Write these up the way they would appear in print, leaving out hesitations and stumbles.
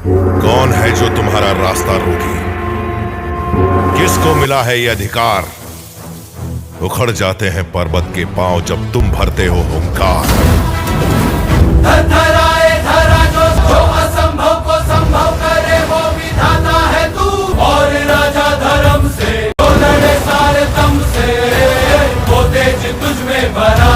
कौन है जो तुम्हारा रास्ता रोके? किसको मिला है ये अधिकार? उखड़ जाते हैं पर्वत के पांव जब तुम भरते हो हुंकार। धराए धरा जो असंभव को संभव करे वो विधाता है तू। और राजा धर्म से जो लड़े सारे दम से वो तेज तुझ में भरा।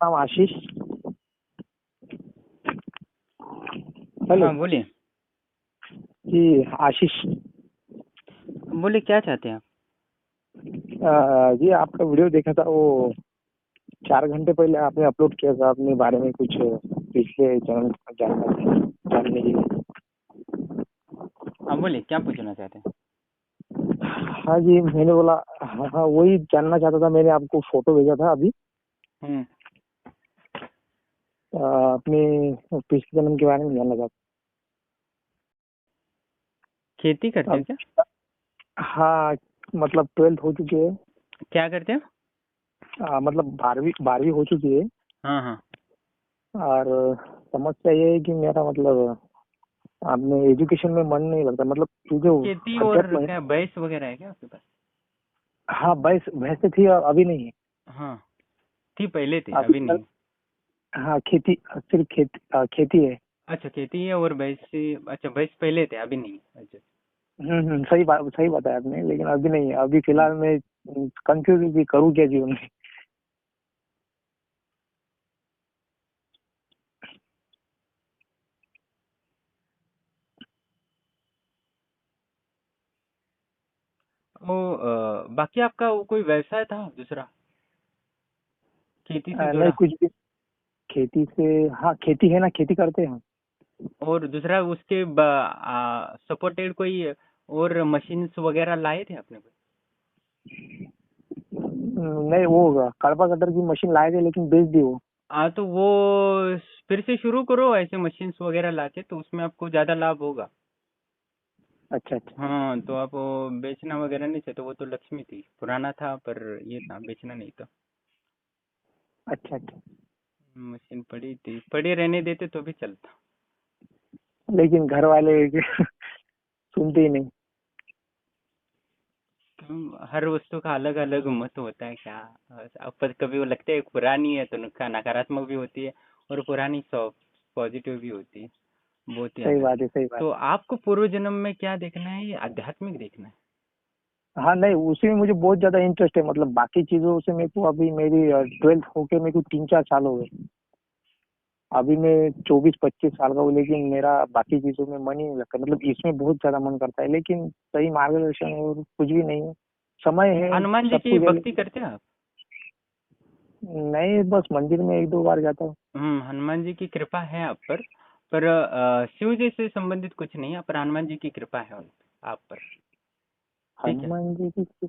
नाम आशीष। हेलो हाँ बोलिए। जी, आशीष। बोलिए क्या चाहते हैं आप? जी, आपका वीडियो देखा था, वो 4 घंटे पहले आपने अपलोड किया था अपने बारे में कुछ पिछले जन्म जानने के लिए। हाँ बोलिए क्या पूछना चाहते हैं? हाँ जी, मैंने बोला हाँ वही जानना चाहता था। मैंने आपको फोटो भेजा था अभी हम्म। अपने पिछले जन्म के बारे में जानना चाहता खेती करते हैं क्या? था। हाँ, मतलब 12th हो चुकी है। क्या करते हैं? मतलब 12वीं हो चुकी है। हाँ हाँ। और समस्या ये है कि मेरा मतलब आपने एजुकेशन में मन नहीं लगता, मतलब जो खेती और अध्यात्म है। क्या भैंस वगैरह है क्या आपके पास? हाँ, वैसे थी और अभी नहीं है। हाँ थी, पहले थी, अभी अभी नहीं। हाँ, खेती सिर्फ खेती है। अच्छा खेती है और भैंस से, अच्छा भैंस पहले थे अभी नहीं। अच्छा। सही बताया आपने, लेकिन अभी नहीं है। अभी हम्म। फिलहाल मैं कंफ्यूज भी करूँ क्या जीवन में। वो बाकी आपका वो कोई व्यवसाय था दूसरा खेती से नहीं जुड़ा? कुछ भी। खेती से, हाँ खेती है ना, खेती करते हैं हम। और दूसरा उसके सपोर्टेड कोई और मशीन्स वगैरह लाए थे आपने कोई? नहीं, वो कड़वा कटर की मशीन लाए थे लेकिन बेच दी वो। हाँ तो वो फिर से शुरू करो ऐसे मशीन्स वगैरह लाके, तो उसमें आपको ज़्यादा लाभ होगा। अच्छा अच्छा हाँ तो आप वो बेचना वगैरह नहीं चाहते, वो तो लक्ष्मी थी, पुराना था पर ये था बेचना नहीं था। अच्छा अच्छा। मशीन पड़ी थी, पड़ी रहने देते तो भी चलता। लेकिन घर वाले सुनते ही नहीं। हर वस्तु का अलग अलग मत होता है क्या। पर कभी वो लगता है पुरानी है तो नकारात्मक भी होती है, और पुरानी पॉजिटिव भी होती है, बहुत ही सही अलग बात है। है, सही बात तो है। आपको पूर्व जन्म में क्या देखना है, ये आध्यात्मिक देखना है? हाँ नहीं, उसी में मुझे बहुत ज्यादा इंटरेस्ट है। मतलब बाकी चीजों से मेरे को अभी मेरी 12th होके मेरे को 3-4 साल हो गए। अभी मैं 24-25 साल का हूँ, लेकिन मेरा बाकी चीजों में मन ही नहीं लगता। मतलब इसमें बहुत ज्यादा मन करता है, लेकिन सही मार्गदर्शन और कुछ भी नहीं है। समय है, हनुमान जी सब की कुछ है, भक्ति करते हैं आप? नहीं बस मंदिर में 1-2 बार जाता हूँ। हनुमान जी की कृपा है आप पर। पर शिव जी से संबंधित कुछ नहीं है, पर हनुमान जी की कृपा है आप पर। ठीक है। हनुमान जी की,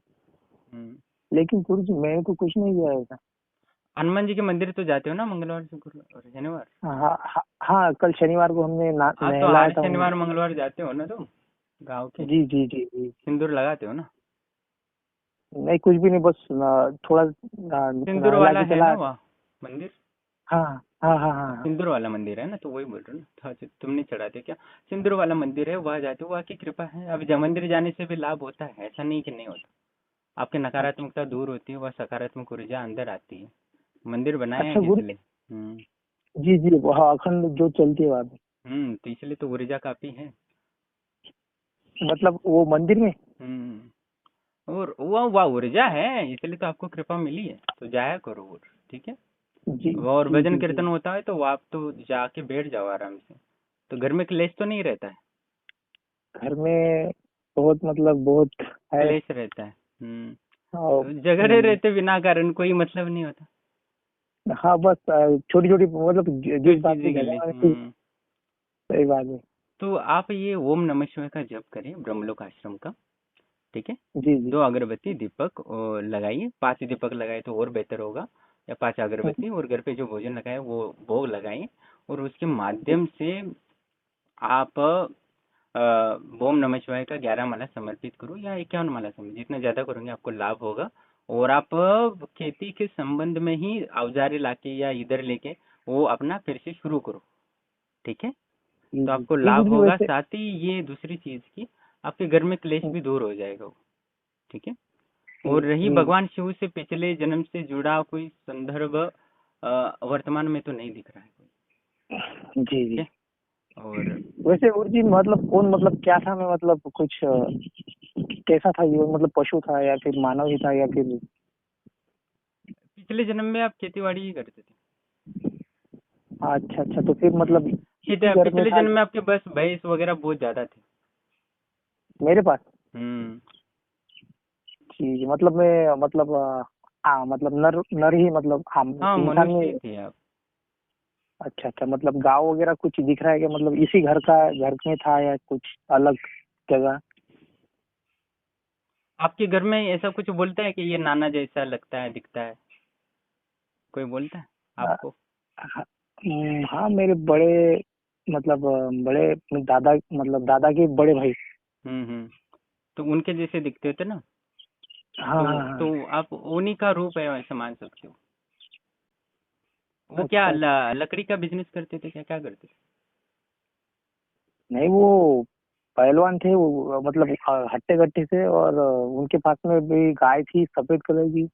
हम्म। लेकिन गुरु जी मैंने तो कुछ नहीं किया ऐसा। हनुमान जी के मंदिर तो जाते हो ना, मंगलवार से और शनिवार? हाँ हाँ हाँ, कल शनिवार को हमने हाँ तो नहलाया हर था शनिवार उनको। मंगलवार जाते हो ना तुम गाँव के? जी जी जी जी। सिंदूर लगाते हो ना? नहीं कुछ भी नहीं, बस थोड़ा सिंदूर नहला वाला के है चला। ना वहाँ मंदिर? हाँ हाँ हाँ हाँ हाँ। सिंदूर वाला मंदिर है ना, तो वही बोल रहे हो ना। अच्छा, तुम नहीं चढ़ाते क्या? सिंदूर वाला मंदिर है, वहाँ जाते हो, वहाँ की कृपा है। अब मंदिर जाने से भी लाभ होता है, ऐसा नहीं कि नहीं होता। आपकी अच्छा नकारात्मकता दूर होती है, वह सकारात्मक ऊर्जा अंदर आती है। मंदिर बनाए अच्छा हैं गुरु। इसलिए। हम्म। जी जी, वो हाँ, अखंड जो चलती है वहाँ पे। तो इसलिए तो ऊर्जा काफी है। मतलब वो मंदिर में। और वह ऊर्जा है, इसलिए तो आपको कृपा मिली है, तो जाया करो। और ठीक है। जी और जी भजन जी जी। कीर्तन होता है तो वो आप तो जाके बैठ जाओ आराम से। तो घर में क्लेश तो नहीं रहता है? घर में बहुत, मतलब बहुत है। क्लेश रहता है। और, तो झगड़े रहते बिना कारण, कोई मतलब नहीं होता। हाँ बस छोटी छोटी, मतलब जो जिस बात पे चीजें के लिए। झगड़ा है। सही बात है। तो आप ये ओम नमः शिवाय का जप करें ब्रह्मलोक आश्रम का। ठीक है। जी जी। 2 अगरबत्ती दीपक और लगाइए, 5 दीपक लगाए तो और बेहतर होगा। या 5 अगरबत्ती, और घर पे जो भोजन लगाए वो भोग लगाइए। और उसके माध्यम से आप ओम नमः शिवाय का 11 माला समर्पित करो या 51 माला समर्पित, जितना ज़्यादा करोगे आपको लाभ होगा। और आप खेती के संबंध में ही औजारे लाके या इधर लेके वो अपना फिर से शुरू करो, ठीक है? जी तो जी आपको जी लाभ गुरुजी होगा, वैसे। साथ ही ये दूसरी चीज़ की आपके घर में क्लेश भी दूर हो जाएगा वो, ठीक है? और रही जी भगवान शिव से पिछले जन्म से जुड़ा कोई संदर्भ वर्तमान में तो नहीं दिख रहा है कोई, जी ठीक जी। है? और वैसे गुरुजी मतलब कौन, मतलब क्या था मैं, मतलब कुछ कैसा था ये, मतलब पशु था या फिर मानव ही था या फिर? पिछले जन्म में आप खेतीबाड़ी ही करते थे। अच्छा अच्छा, तो फिर मतलब इसी घर में पिछले था जन्म में आपके बस भैंस वगैरह बहुत ज्यादा थे। मेरे पास? हम्म। जी जी, मतलब मैं मतलब मतलब नर नर ही, मतलब हम हाँ, इंसान मनुष्य ही में। थे आप। अच्छा अच्छा, मतलब गाँव वगैरह कुछ दिख रहा है क्या, मतलब इसी घर में था या कुछ अलग जगह? आपके घर में ऐसा कुछ बोलता है कि ये नाना जैसा लगता है, दिखता है, कोई बोलता है अ, आपको? हाँ हाँ, मेरे बड़े मतलब बड़े दादा, मतलब दादा के बड़े भाई। हम्म। तो उनके जैसे दिखते थे ना। हाँ तो हाँ हाँ। आप उन्हीं का रूप है वैसे मान सकते हो। वो क्या अच्छा अच्छा। लकड़ी का बिजनेस करते थे, क्या क्या करते थे? नहीं, वो पहलवान थे वो, मतलब हट्टे कट्टे से, और उनके पास में भी गाय थी सफेद कलर की।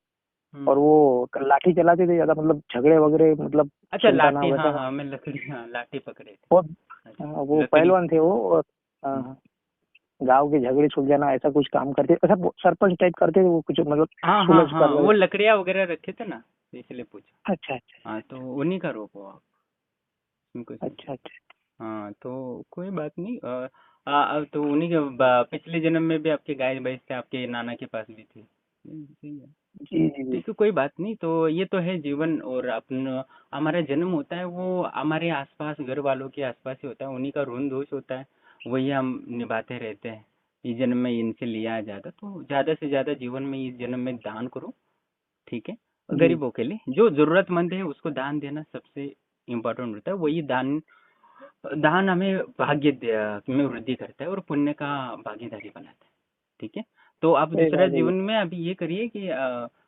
हम्म। और वो लाठी चलाते थे ज्यादा, मतलब झगड़े वगैरह, मतलब अच्छा, सुलझाना लाठी, हाँ वैसा। हाँ, मैं लकड़ी, हाँ लाठी पकड़े थे। वो अच्छा, वो लकड़ी। पहलवान थे वो। और हम्म। गांव के झगड़े सुलझाना ऐसा कुछ काम करते, ऐसा सरपंच टाइप करते थे वो, कुछ मतलब हाँ हाँ सुलझ हाँ, कर वो रहे। लकड़ियाँ वगैरह रखे थे ना, इसलिए पूछा। अच्छा अच्छा हाँ, तो उन्हीं का रोप हो आप, इसमें कुछ नहीं। अच्छा अच्छा। हाँ, तो कोई बात नहीं। तो उन्हीं के पिछले जन्म में भी आपके गाय भैंस थे, आपके नाना के पास भी थी। सही है। जी जी जी। ठीक है, कोई बात नहीं। तो ये तो है जीवन, और अपन हमारा जन्म होता है वो हमारे आसपास, घर वालों के आसपास ही होता है, उन्हीं का ऋण दोष होता है, वही हम निभाते रहते हैं। इस जन्म में इनसे लिया जाता, तो ज्यादा से ज्यादा जीवन में इस जन्म में दान करो, ठीक है? जी गरीबों के लिए, जो जरूरतमंद है उसको दान देना सबसे इम्पोर्टेंट होता है। वही दान दान हमें में वृद्धि करता है और पुण्य का भागीदारी बनाता है, ठीक है? तो आप सही दूसरा बात है। जीवन में अभी ये करिए कि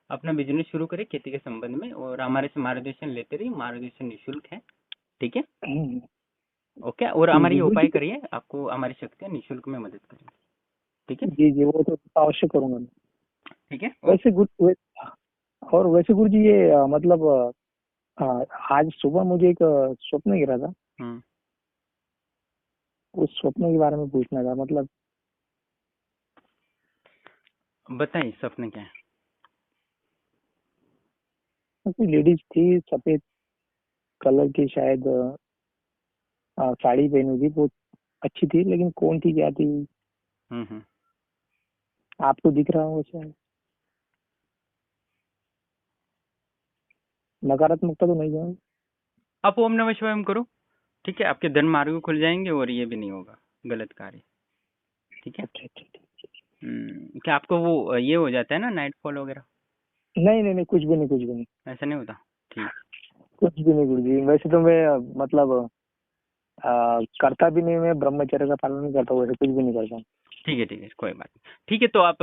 अपना बिजनेस शुरू करें खेती के संबंध में, और हमारे से मार्गदर्शन लेते रहिए, मार्गदर्शन निःशुल्क है, ठीक है? ओके, और जी हमारी जी उपाय गुरुजी। करिए, आपको हमारी शक्तियाँ निःशुल्क में मदद करेंगे, ठीक है? जी जी, वो तो अवश्य करूंगा मैं। ठीक है, वैसे ओके। और वैसे गुरुजी ये मतलब आज सुबह मुझे एक स्वप्न गिरा था। हम्म। उस स्वप्न के बारे में पूछना था, मतलब बताइए सपने क्या है? कोई लेडीज थी सफेद कलर की, शायद साड़ी पहनी थी, बहुत अच्छी थी, लेकिन कौन थी क्या थी हम्म। आपको दिख रहा होगा शायद। नकारात्मकता तो नहीं है? आप ओम नमः शिवाय करो, ठीक है? आपके धन मार्ग खुल जाएंगे और ये भी नहीं होगा गलत कार्य, ठीक है? अच्छा अच्छा अच्छा। क्या आपको वो ये हो जाता है ना, नाइट फॉल वगैरह? नहीं नहीं नहीं, कुछ भी नहीं, कुछ भी नहीं। ऐसा नहीं होता? ठीक। कुछ भी नहीं गुरुजी, वैसे तो मैं मतलब करता भी नहीं, मैं ब्रह्मचर्य का पालन नहीं करता हूँ, वैसे कुछ भी नहीं करता हूँ। ठीक है, कोई बात नहीं। ठीक है, तो आप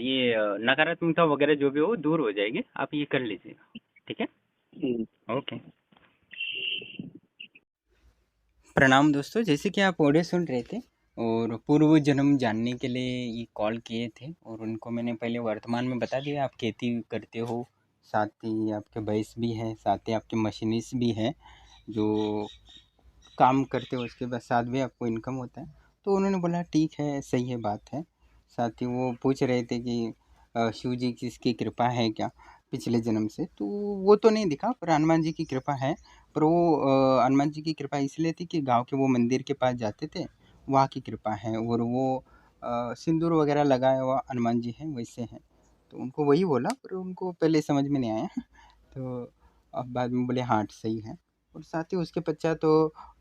ये नकारात्मकता वगैरह जो भी हो दूर हो जाएगी, आप ये कर लीजिएगा, ठीक है? जी ओके। प्रणाम दोस्तों, जैसे कि आप ऑडियो सुन रहे थे और पूर्व जन्म जानने के लिए ये कॉल किए थे, और उनको मैंने पहले वर्तमान में बता दिया आप खेती करते हो, साथ ही आपके भैंस भी है, साथ ही आपके मशीनिस्ट भी है जो काम करते हो, उसके बाद साथ भी आपको इनकम होता है। तो उन्होंने बोला ठीक है, सही है, बात है। साथ ही वो पूछ रहे थे कि शिव जी की इसकी कृपा है क्या पिछले जन्म से, तो वो तो नहीं दिखा, पर हनुमान जी की कृपा है। पर वो हनुमान जी की कृपा इसलिए थी कि गांव के वो मंदिर के पास जाते थे, वहाँ की कृपा है। और वो सिंदूर वगैरह लगाए हुआ हनुमान जी हैं, वैसे हैं। तो उनको वही बोला, पर उनको पहले समझ में नहीं आया तो अब बाद में बोले हाँ सही है। और साथ ही उसके पश्चात तो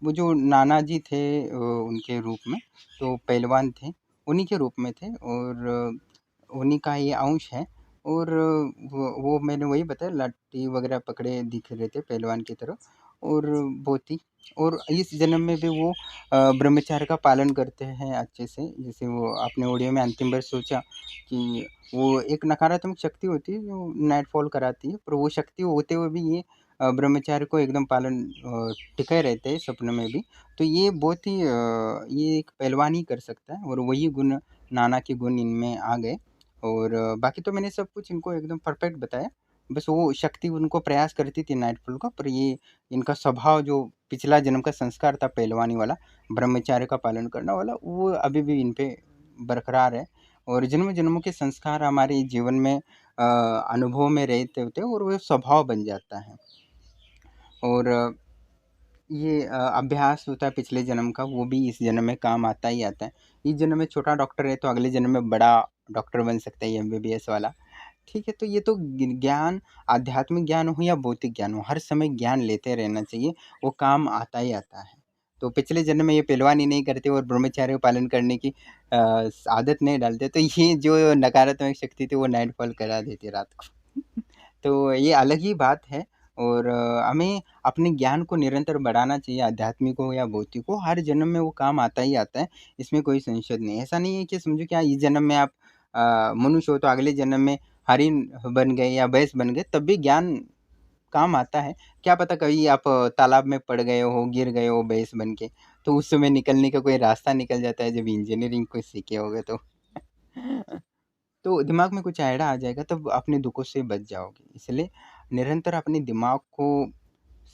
वो जो नाना जी थे उनके रूप में, तो पहलवान थे, उन्हीं के रूप में थे, और उन्हीं का ये अंश है। और वो मैंने वही बताया, लाठी वगैरह पकड़े दिख रहे थे पहलवान की तरह, और बहुत ही और इस जन्म में भी वो ब्रह्मचर्य का पालन करते हैं अच्छे से। जैसे वो आपने ऑडियो में अंतिम बार सोचा कि वो एक नकारात्मक शक्ति होती है जो नाइटफॉल कराती है, पर वो शक्ति होते हुए भी ये ब्रह्मचर्य को एकदम पालन टिकाए रहते हैं सपने में भी। तो ये बहुत ही ये एक पहलवान ही कर सकता है, और वही गुण नाना के गुण इनमें आ गए। और बाकी तो मैंने सब कुछ इनको एकदम परफेक्ट बताया, बस वो शक्ति उनको प्रयास करती थी नाइटफॉल का, पर ये इनका स्वभाव जो पिछला जन्म का संस्कार था पहलवानी वाला, ब्रह्मचर्य का पालन करना वाला, वो अभी भी इन पे बरकरार है। और जन्म जन्मों के संस्कार हमारे जीवन में अनुभव में रहते होते हैं, और वो स्वभाव बन जाता है। और ये अभ्यास होता है पिछले जन्म का, वो भी इस जन्म में काम आता ही आता है। इस जन्म में छोटा डॉक्टर है तो अगले जन्म में बड़ा डॉक्टर बन सकता है, एमबीबीएस वाला। ठीक है, तो ये तो ज्ञान, आध्यात्मिक ज्ञान हो या भौतिक ज्ञान हो, हर समय ज्ञान लेते रहना चाहिए, वो काम आता ही आता है। तो पिछले जन्म में ये पहलवानी नहीं करते और ब्रह्मचर्य पालन करने की आदत नहीं डालते, तो ये जो नकारात्मक शक्ति थी वो नाइटफॉल करा देती रात को। तो ये अलग ही बात है। और हमें अपने ज्ञान को निरंतर बढ़ाना चाहिए, आध्यात्मिक हो या भौतिक हो, हर जन्म में वो काम आता ही आता है, इसमें कोई संशय नहीं है। ऐसा नहीं है कि समझो क्या इस जन्म में आप मनुष्य हो तो अगले जन्म में हरिण बन गए या भैंस बन गए, तब भी ज्ञान काम आता है। क्या पता कभी आप तालाब में पड़ गए हो, गिर गए हो भैंस बन के, तो उस समय निकलने का कोई रास्ता निकल जाता है जब इंजीनियरिंग को सीखे होगे तो। तो दिमाग में कुछ आइडिया आ जाएगा, तब अपने दुखों से बच जाओगे। इसलिए निरंतर अपने दिमाग को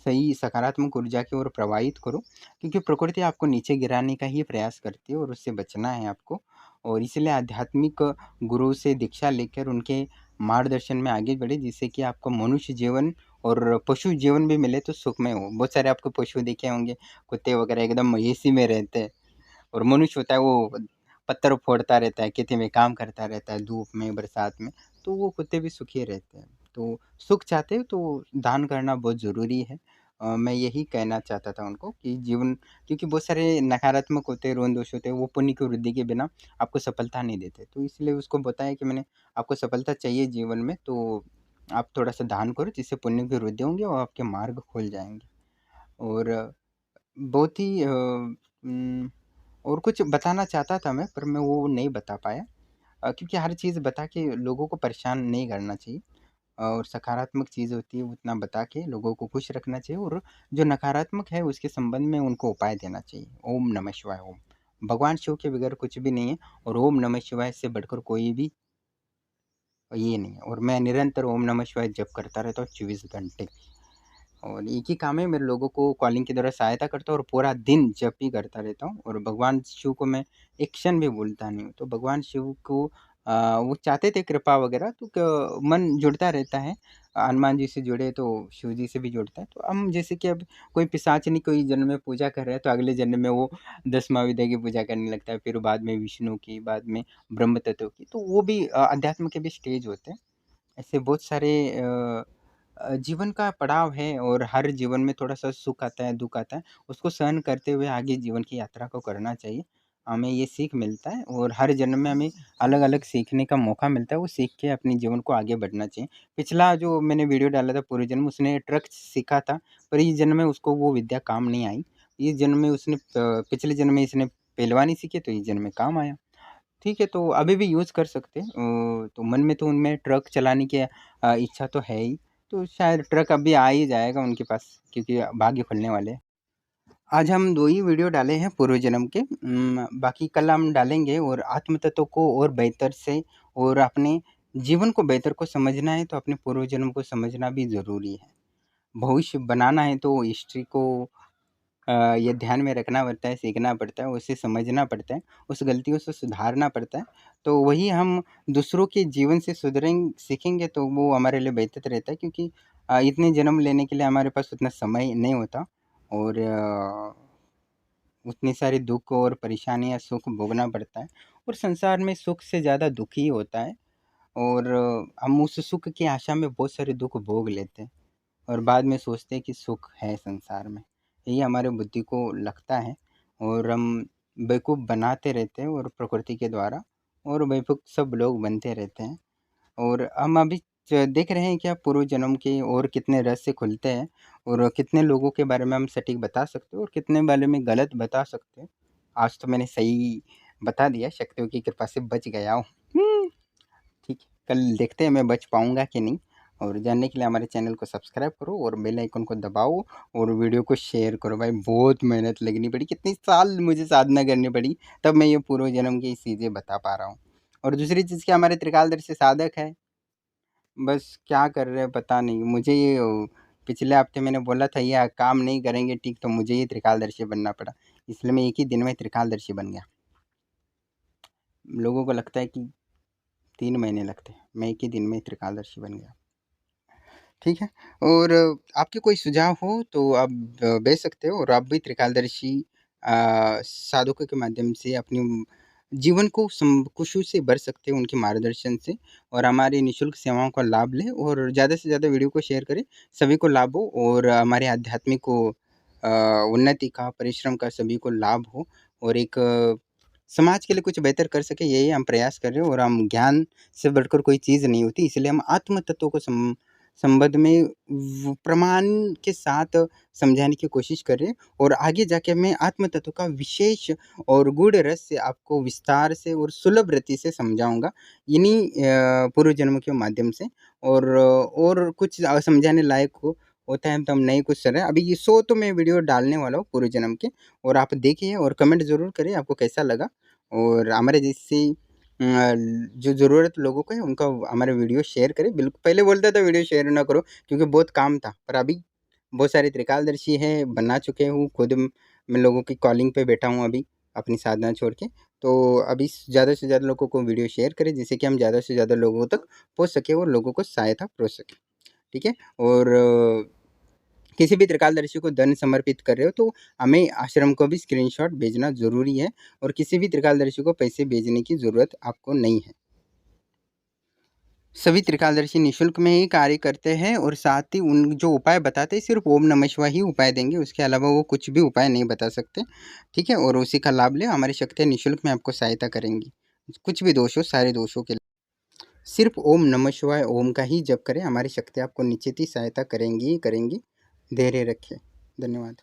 सही सकारात्मक ऊर्जा की ओर प्रवाहित करो, क्योंकि प्रकृति आपको नीचे गिराने का ही प्रयास करती है और उससे बचना है आपको। और इसलिए आध्यात्मिक गुरु से दीक्षा लेकर उनके मार्गदर्शन में आगे बढ़े, जिससे कि आपको मनुष्य जीवन और पशु जीवन भी मिले तो सुखमय हो। बहुत सारे आपको पशु देखे होंगे, कुत्ते वगैरह एकदम एसी में रहते हैं, और मनुष्य होता है वो पत्थर फोड़ता रहता है, खेती में काम करता रहता है, धूप में बरसात में, तो वो कुत्ते भी सुखी रहते हैं। तो सुख चाहते हो तो दान करना बहुत ज़रूरी है। मैं यही कहना चाहता था उनको कि जीवन, क्योंकि बहुत सारे नकारात्मक होते हैं, रोन दोष होते हैं, वो पुण्य की वृद्धि के बिना आपको सफलता नहीं देते। तो इसलिए उसको बताया कि मैंने आपको सफलता चाहिए जीवन में, तो आप थोड़ा सा दान करो, जिससे पुण्य की वृद्धि होंगी और आपके मार्ग खुल जाएंगे। और बहुत ही और कुछ बताना चाहता था मैं, पर मैं वो नहीं बता पाया, क्योंकि हर चीज़ बता के लोगों को परेशान नहीं करना चाहिए। और सकारात्मक चीज़ होती है उतना बता के लोगों को खुश रखना चाहिए, और जो नकारात्मक है उसके संबंध में उनको उपाय देना चाहिए। ओम नमः शिवाय ओम। भगवान शिव के बगैर कुछ भी नहीं है, और ओम नमः शिवाय से बढ़कर कोई भी ये नहीं है। और मैं निरंतर ओम नमः शिवाय जप करता रहता हूँ 24 घंटे। और एक ही काम है, मेरे लोगों को कॉलिंग के द्वारा सहायता करता हूँ और पूरा दिन जप ही करता रहता हूँ। और भगवान शिव को मैं एक क्षण भी भूलता नहीं हूँ। तो भगवान शिव को वो चाहते थे कृपा वगैरह, तो मन जुड़ता रहता है। हनुमान जी से जुड़े तो शिव जी से भी जुड़ता है। तो हम जैसे कि अब कोई पिशाचनी कोई जन्म में पूजा कर रहा है, तो अगले जन्म में वो 10 महाविद्या की पूजा करने लगता है, फिर बाद में विष्णु की, बाद में ब्रह्म तत्व की। तो वो भी अध्यात्म के भी स्टेज होते हैं। ऐसे बहुत सारे जीवन का पड़ाव है, और हर जीवन में थोड़ा-सा सुख आता है, दुःख आता है, उसको सहन करते हुए आगे जीवन की यात्रा को करना चाहिए। हमें ये सीख मिलता है, और हर जन्म में हमें अलग-अलग सीखने का मौका मिलता है, वो सीख के अपने जीवन को आगे बढ़ना चाहिए। पिछला जो मैंने वीडियो डाला था पूर्व जन्म, उसने ट्रक सीखा था, पर इस जन्म में उसको वो विद्या काम नहीं आई। इस जन्म में उसने पिछले जन्म में इसने पहलवानी सीखी, तो इस जन्म में काम आया। ठीक है, तो अभी भी यूज़ कर सकते हैं। तो मन में तो उनमें ट्रक चलाने की इच्छा तो है ही, तो शायद ट्रक अभी आ ही जाएगा उनके पास, क्योंकि भाग्य खुलने वाले हैं। आज हम 2 ही वीडियो डाले हैं पूर्व जन्म के, बाकी कल हम डालेंगे। और आत्म तत्व को और बेहतर से, और अपने जीवन को बेहतर को समझना है, तो अपने पूर्व जन्म को समझना भी ज़रूरी है। भविष्य बनाना है तो हिस्ट्री को ये ध्यान में रखना पड़ता है, सीखना पड़ता है, उसे समझना पड़ता है, उस गलतियों से सुधारना पड़ता है। तो वही हम दूसरों के जीवन से सीखेंगे तो वो हमारे लिए बेहतर रहता है, क्योंकि इतने जन्म लेने के लिए हमारे पास उतना समय नहीं होता, और उतनी सारी दुःख और परेशानियाँ, सुख भोगना पड़ता है। और संसार में सुख से ज़्यादा दुःख ही होता है, और हम उस सुख की आशा में बहुत सारे दुःख भोग लेते हैं, और बाद में सोचते हैं कि सुख है संसार में। यही हमारे बुद्धि को लगता है, और हम बेवकूफ़ बनाते रहते हैं और प्रकृति के द्वारा, और बेवकूफ़ सब लोग बनते रहते हैं। और हम अभी देख रहे हैं कि आप पूर्व जन्म के और कितने रहस्य खुलते हैं और कितने लोगों के बारे में हम सटीक बता सकते हैं और कितने बारे में गलत बता सकते हैं। आज तो मैंने सही बता दिया, शक्तियों की कृपा से बच गया हूँ। ठीक है, कल देखते हैं मैं बच पाऊँगा कि नहीं। और जानने के लिए हमारे चैनल को सब्सक्राइब करो और बेल आइकन को दबाओ और वीडियो को शेयर करो। भाई बहुत मेहनत लगनी पड़ी, कितनी साल मुझे साधना करनी पड़ी, तब मैं ये पूर्व जन्म की चीज़ें बता पा रहा हूँ। और दूसरी चीज़ कि हमारे त्रिकालदर्शी साधक है, बस क्या कर रहे हैं पता नहीं। मुझे ये पिछले हफ्ते मैंने बोला था ये काम नहीं करेंगे ठीक, तो मुझे ये त्रिकालदर्शी बनना पड़ा, इसलिए मैं एक ही दिन में त्रिकालदर्शी बन गया। लोगों को लगता है कि 3 महीने लगते हैं, मैं एक ही दिन में त्रिकालदर्शी बन गया। ठीक है, और आपके कोई सुझाव हो तो आप भेज सकते हो और आप भी त्रिकालदर्शी साधकों के माध्यम से अपनी जीवन को खुशी से भर सकते हो उनके मार्गदर्शन से। और हमारी निःशुल्क सेवाओं का लाभ लें और ज़्यादा से ज़्यादा वीडियो को शेयर करें, सभी को लाभ हो और हमारे आध्यात्मिक को उन्नति का, परिश्रम का सभी को लाभ हो और एक समाज के लिए कुछ बेहतर कर सके, यही हम प्रयास कर रहे हैं। और हम ज्ञान से बढ़कर कोई चीज़ नहीं होती, इसलिए हम आत्म तत्वों को संबंध में प्रमाण के साथ समझाने की कोशिश कर रहे हैं और आगे जाके मैं आत्म तत्व का विशेष और गूढ़ रहस्य आपको विस्तार से और सुलभ रीति से समझाऊंगा इन्हीं पूर्व जन्म के माध्यम से। और कुछ समझाने लायक होता है तो हम नहीं कुछ कर रहे हैं अभी। ये 100 तो मैं वीडियो डालने वाला हूँ पूर्व जन्म के, और आप देखिए और कमेंट ज़रूर करें आपको कैसा लगा। और हमारे जैसे जो ज़रूरत लोगों को है उनका हमारे वीडियो शेयर करें। बिल्कुल पहले बोलता था वीडियो शेयर ना करो क्योंकि बहुत काम था, पर अभी बहुत सारे त्रिकालदर्शी है बना चुके हूँ खुद। मैं लोगों की कॉलिंग पे बैठा हूँ अभी अपनी साधना छोड़ के। तो अभी ज़्यादा से ज़्यादा लोगों को वीडियो शेयर करें जिससे कि हम ज़्यादा से ज़्यादा लोगों तक पहुँच सके और लोगों को सहायता पहुँच सके। ठीक है, और किसी भी त्रिकालदर्शी को धन समर्पित कर रहे हो तो हमें आश्रम को भी स्क्रीनशॉट भेजना ज़रूरी है और किसी भी त्रिकालदर्शी को पैसे भेजने की ज़रूरत आपको नहीं है। सभी त्रिकालदर्शी निःशुल्क में ही कार्य करते हैं और साथ ही उन जो उपाय बताते हैं सिर्फ ओम नमः शिवाय ही उपाय देंगे, उसके अलावा वो कुछ भी उपाय नहीं बता सकते। ठीक है, और उसी का लाभ लें, हमारी शक्तियाँ निःशुल्क में आपको सहायता करेंगी। कुछ भी दोष हो, सारे दोषों के लिए सिर्फ ओम नमः शिवाय ओम का ही जप करें, हमारी शक्तियाँ आपको निश्चित ही सहायता करेंगी ही करेंगी। धैर्य रखें। धन्यवाद।